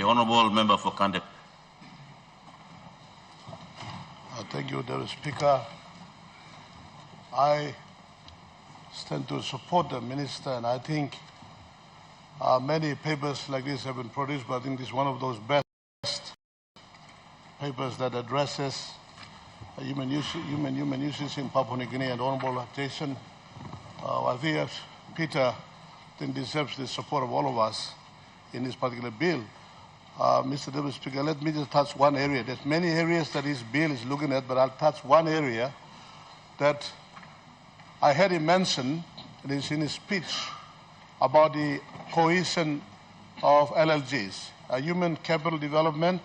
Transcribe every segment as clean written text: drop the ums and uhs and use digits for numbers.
The Honourable Member for Kandep. Thank you, Mr. Speaker. I stand to support the Minister, and I think many papers like this have been produced, but I think this is one of those best papers that addresses human uses in Papua New Guinea. And Honourable Jason, I think Peter deserves the support of all of us in this particular bill. Mr. Deputy Speaker, let me just touch one area. There's many areas that this bill is looking at, but I'll touch one area that I heard him mention, and it's in his speech, about the cohesion of LLGs, human capital development.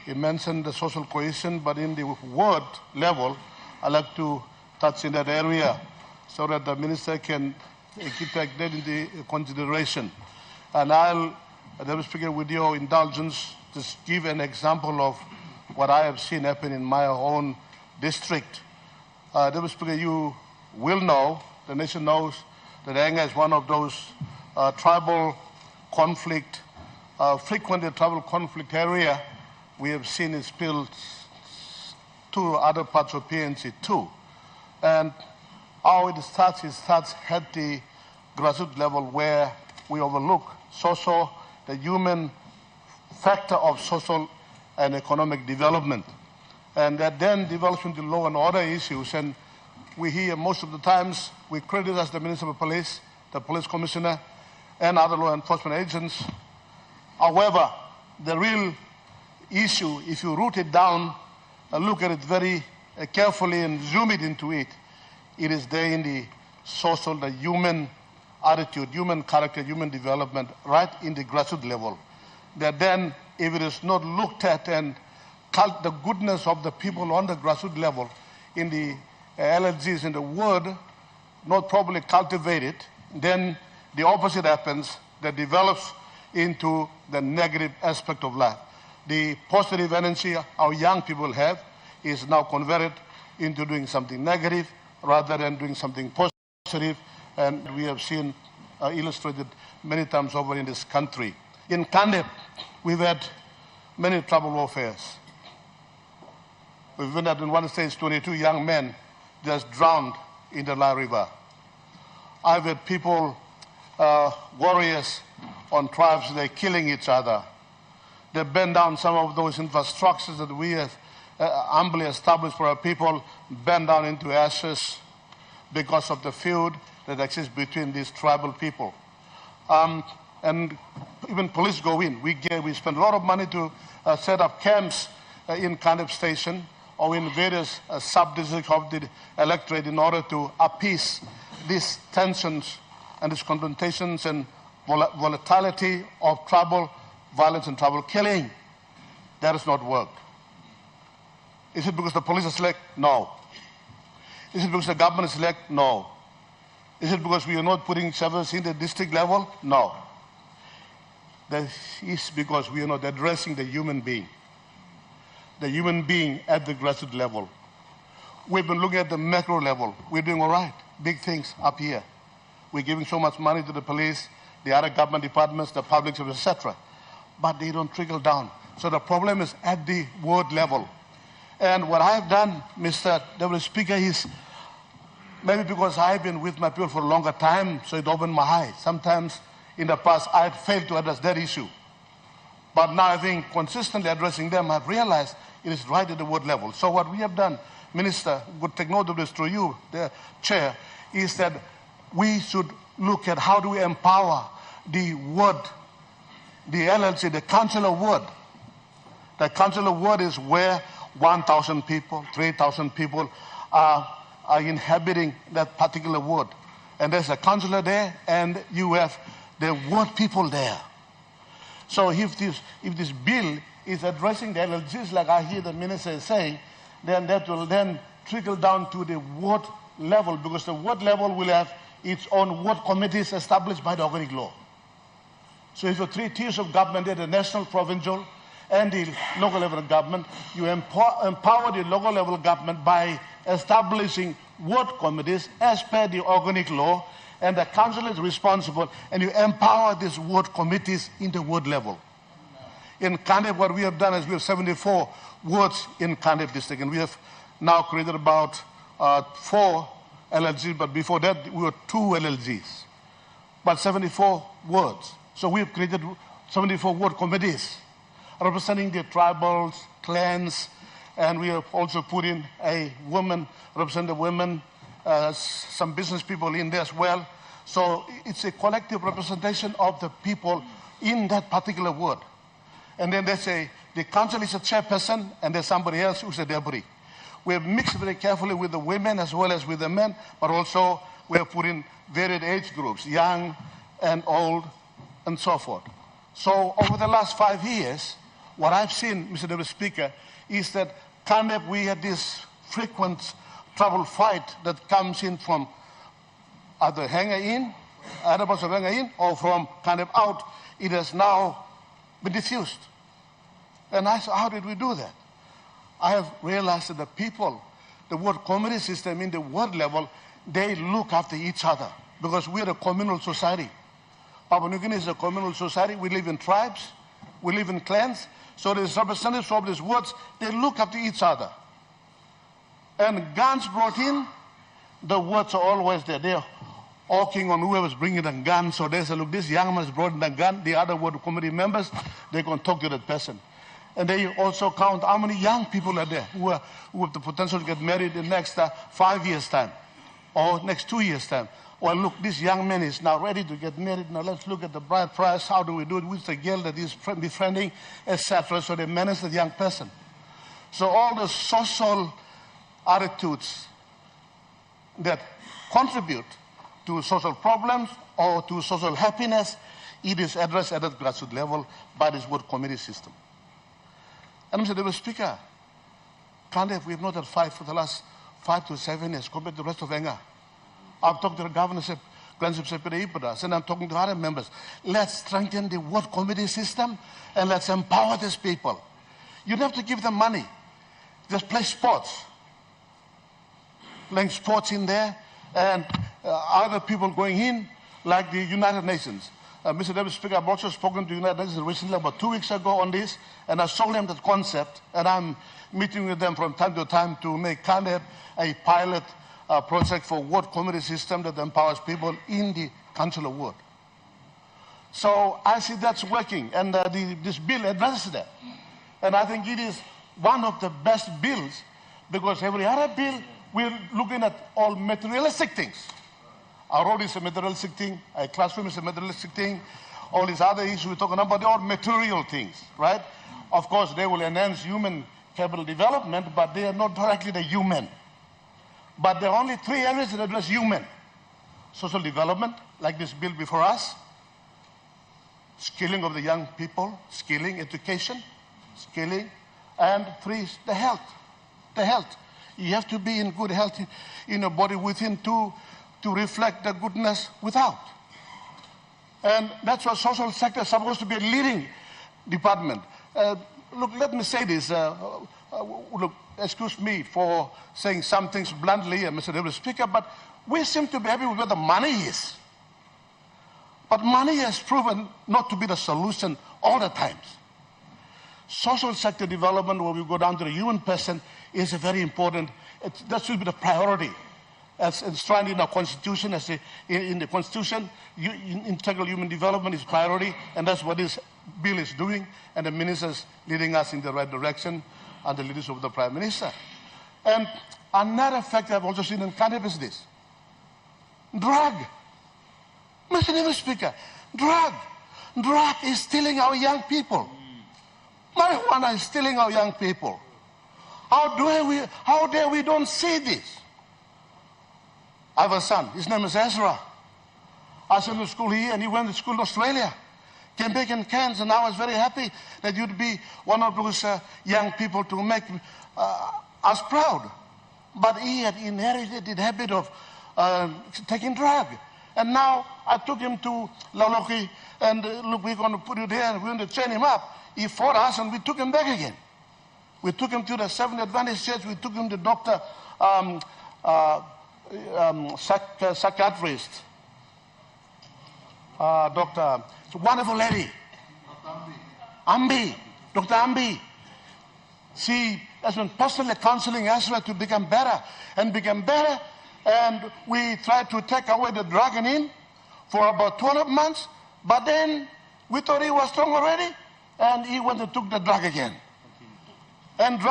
He mentioned the social cohesion, but in the word level, I'd like to touch in that area so that the Minister can take that into consideration. And I'll, Deputy Speaker, with your indulgence, just give an example of what I have seen happen in my own district. Deputy Speaker, you will know, the nation knows, that Anga is one of those tribal conflict, frequently tribal conflict area. We have seen it spilled to other parts of PNC too. And how it starts at the grassroots level where we overlook the human factor of social and economic development. And that then develops into law and order issues. And we hear most of the times, we criticize the Minister of Police, the Police Commissioner, and other law enforcement agents. However, the real issue, if you root it down and look at it very carefully and zoom it into it, it is there in the social, the human attitude, human character, human development, right in the grassroots level. That then, if it is not looked at and the goodness of the people on the grassroots level in the LLGs in the word, not properly cultivated, then the opposite happens, that develops into the negative aspect of life. The positive energy our young people have is now converted into doing something negative rather than doing something positive, and we have seen illustrated many times over in this country. In Kandep, we've had many tribal warfares. We've been at in one stage 22 young men just drowned in the La River. I've had people, warriors on tribes, they're killing each other. They burned down some of those infrastructures that we have humbly established for our people, burned down into ashes because of the feud that exists between these tribal people. And even police go in. We spend a lot of money to set up camps in Kandep Station or in various sub-districts of the electorate in order to appease these tensions and these confrontations and volatility of tribal violence and tribal killing. That has not worked. Is it because the police are slack? No. Is it because the government is slack? No. Is it because we are not putting service in the district level? No. That is because we are not addressing the human being at the grassroots level. We've been looking at the macro level. We're doing all right, big things up here. We're giving so much money to the police, the other government departments, the public service, etc. But they don't trickle down. So the problem is at the ward level. And what I've done, Mr. Deputy Speaker, is maybe because I've been with my people for a longer time, so it opened my eyes. Sometimes in the past, I had failed to address that issue. But now I think consistently addressing them, I've realized it is right at the ward level. So what we have done, Minister, would take note of this through you, the Chair, is that we should look at how do we empower the ward, the LLC, the council of ward. The council of ward is where 1,000 people, 3,000 people are inhabiting that particular ward. And there's a councillor there, and you have the ward people there. So if this bill is addressing the LLGs, like I hear the Minister is saying, then that will then trickle down to the ward level, because the ward level will have its own ward committees established by the organic law. So if you have 3 tiers of government there, the national, provincial, and the local level of government, you empower the local level government by establishing ward committees as per the organic law, and the council is responsible, and you empower these ward committees in the ward level. In Kandep, what we have done is we have 74 wards in Kandep district, and we have now created about 4 LLGs, but before that, we were 2 LLGs, but 74 wards. So we have created 74 ward committees representing the tribals, clans, and we have also put in a woman, represent the women, some business people in there as well. So it's a collective representation of the people in that particular ward. And then the council is a chairperson, and there's somebody else who's a deputy. We have mixed very carefully with the women as well as with the men, but also we have put in varied age groups, young and old, and so forth. So over the last 5 years, what I've seen, Mr. Deputy Speaker, is that Kandep, we had this frequent trouble fight that comes in from either Hanger in, other parts of Hanger in, or from Kandep out. It has now been diffused. And I said, how did we do that? I have realized that the people, the ward community system in the ward level, they look after each other because we're a communal society. Papua New Guinea is a communal society. We live in tribes. We live in clans. So there's representatives of these wards. They look after each other. And guns brought in, the wards are always there. They're hawking on whoever's bringing a gun. So they say, look, this young man has brought in a gun. The other ward committee members, they can talk to that person. And they also count how many young people are there who have the potential to get married in the next 5 years' time or next 2 years' time. Well, look, this young man is now ready to get married. Now let's look at the bride price. How do we do it? Who's the girl that is befriending, etc. So they manage the young person. So all the social attitudes that contribute to social problems or to social happiness, it is addressed at the grassroots level by this ward committee system. And Mr. Deputy Speaker, Kandep, we have not had fight for the last 5 to 7 years compared to the rest of Enga. I've talked to the governorship, and I'm talking to other members. Let's strengthen the ward committee system and let's empower these people. You don't have to give them money. Just play sports. Playing sports in there and other people going in like the United Nations. Mr. Deputy Speaker, I've also spoken to the United Nations recently about 2 weeks ago on this, and I showed them that concept, and I'm meeting with them from time to time to make Kandep a pilot project for ward committee system that empowers people in the council of ward. So I see that's working, and this bill addresses that. And I think it is one of the best bills because every other bill, we're looking at all materialistic things. A road is a materialistic thing, a classroom is a materialistic thing, all these other issues we're talking about, they're all material things, right? Of course, they will enhance human capital development, but they are not directly the human. But there are only 3 areas that address human. Social development, like this bill before us, skilling of the young people, skilling, education, skilling, and 3, the health. The health. You have to be in good health in your body within to reflect the goodness without. And that's what social sector is supposed to be a leading department. Look, let me say this. Look, excuse me for saying some things bluntly, Mr. Deputy Speaker, but we seem to be happy with where the money is. But money has proven not to be the solution all the times. Social sector development, where we go down to the human person, is very important. That should be the priority. As enshrined in our Constitution, in the Constitution, integral human development is priority, and that's what this bill is doing, and the ministers leading us in the right direction, and the leadership of the Prime Minister. And another fact I've also seen in Kandep is this. Drug. Mr. Deputy Speaker, drug. Drug is stealing our young people. Marijuana is stealing our young people. How dare we don't see this? I have a son, his name is Ezra. I sent him to school here and he went to school in Australia. Came back in Cairns, and I was very happy that you'd be one of those young people to make us proud. But he had inherited the habit of taking drug. And now I took him to Lauloki and look, we're going to put it there and we're going to train him up. He fought us and we took him back again. We took him to the Seventh Adventist Church. We took him to Dr. Psychiatrist. Doctor, it's a wonderful lady. Ambi. Dr. Ambi, she has been personally counseling Ezra to become better and become better. And we tried to take away the drug in him for about 12 months. But then we thought he was strong already. And he went and took the drug again. And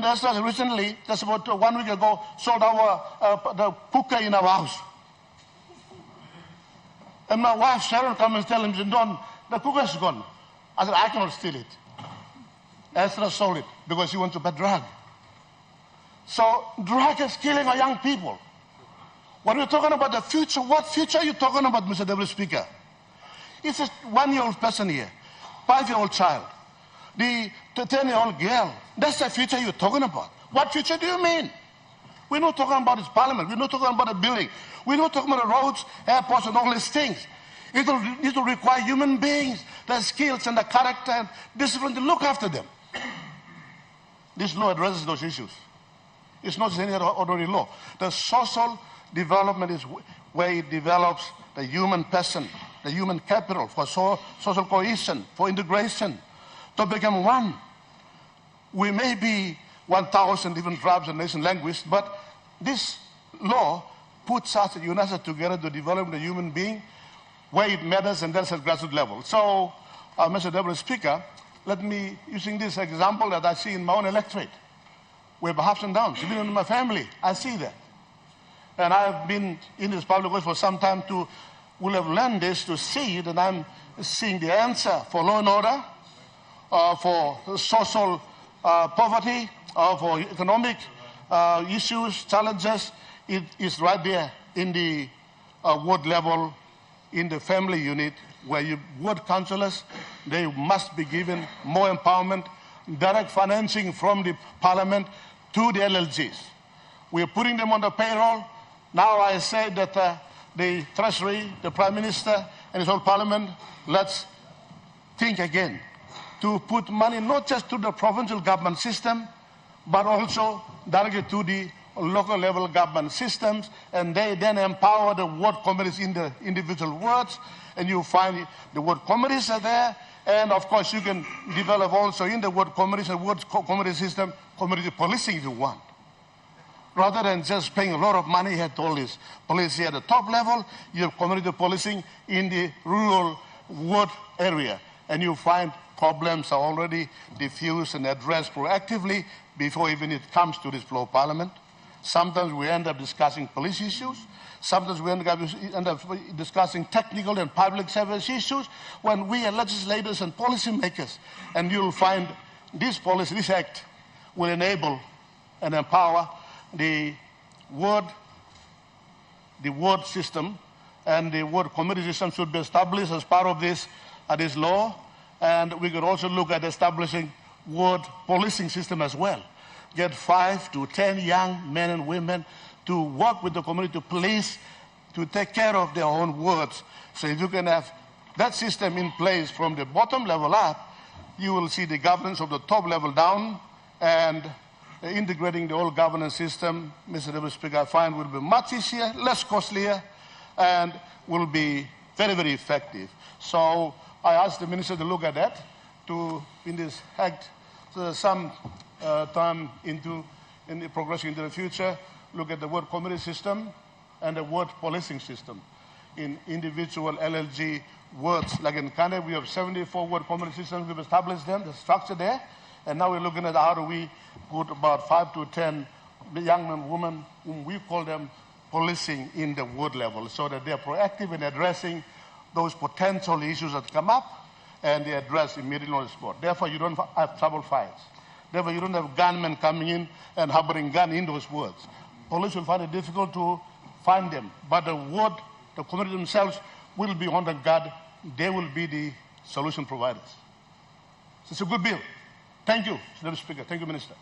Ezra recently, just about 1 week ago, sold the cooker in our house. And my wife, Sharon, comes and tells him, Don, the cooker is gone. I said, I cannot steal it. Ezra sold it because he wants to buy drug. So drug is killing our young people. When we're talking about the future, what future are you talking about, Mr. Deputy Speaker? It's a 1-year-old person here, 5-year-old child, the 10-year-old girl. That's the future you're talking about. What future do you mean? We're not talking about this parliament. We're not talking about a building. We're not talking about the roads, airports, and all these things. It will require human beings, the skills and the character and discipline to look after them. This law addresses those issues. It's not just any other ordinary law. The social development is where it develops the human person, the human capital for social cohesion, for integration, to become one. We may be 1,000 different tribes and nations, languages, but this law puts us united together to develop the human being where it matters, and that's at grassroots level. So, Mr. Deputy Speaker, let me, using this example that I see in my own electorate, we have ups and downs. Even in my family, I see that. And I've been in this public work for some time will have learned this, to see it, and I'm seeing the answer for law and order, for social poverty, for economic issues, challenges. It is right there in the ward level, in the family unit, where you ward councillors, they must be given more empowerment, direct financing from the parliament to the LLGs. We are putting them on the payroll. Now I say that the Treasury, the Prime Minister, and his whole parliament, let's think again to put money not just to the provincial government system, but also directly to the local level government systems, and they then empower the ward committees in the individual wards, and you find the ward committees are there, and of course you can develop also in the ward committees and ward committee system, community policing if you want. Rather than just paying a lot of money at all this police at the top level, you have community policing in the rural ward area, and you find problems are already diffused and addressed proactively before even it comes to this floor of parliament. Sometimes we end up discussing police issues. Sometimes we end up discussing technical and public service issues when we are legislators and policymakers. And you'll find this policy, this act, will enable and empower the ward system, and the ward committee system should be established as part of this law. And we could also look at establishing ward policing system as well. Get 5 to 10 young men and women to work with the community police to take care of their own wards. So if you can have that system in place from the bottom level up, you will see the governance of the top level down, and integrating the whole governance system, Mr. Deputy Speaker, I find will be much easier, less costlier, and will be very, very effective. So I asked the Minister to look at that, in this act, some time in the progression into the future, look at the ward committee system and the ward policing system in individual LLG wards. Like in Kandep, we have 74 ward committee systems. We've established them, the structure there, and now we're looking at how do we put about 5 to 10 young men and women, whom we call them policing in the ward level, so that they're proactive in addressing those potential issues that come up, and they address immediately on the spot. Therefore, you don't have trouble files. Therefore, you don't have gunmen coming in and harboring gun in those wards. Police will find it difficult to find them, but the community themselves will be on the guard. They will be the solution providers. So it's a good bill. Thank you, Mr. Speaker. Thank you, Minister.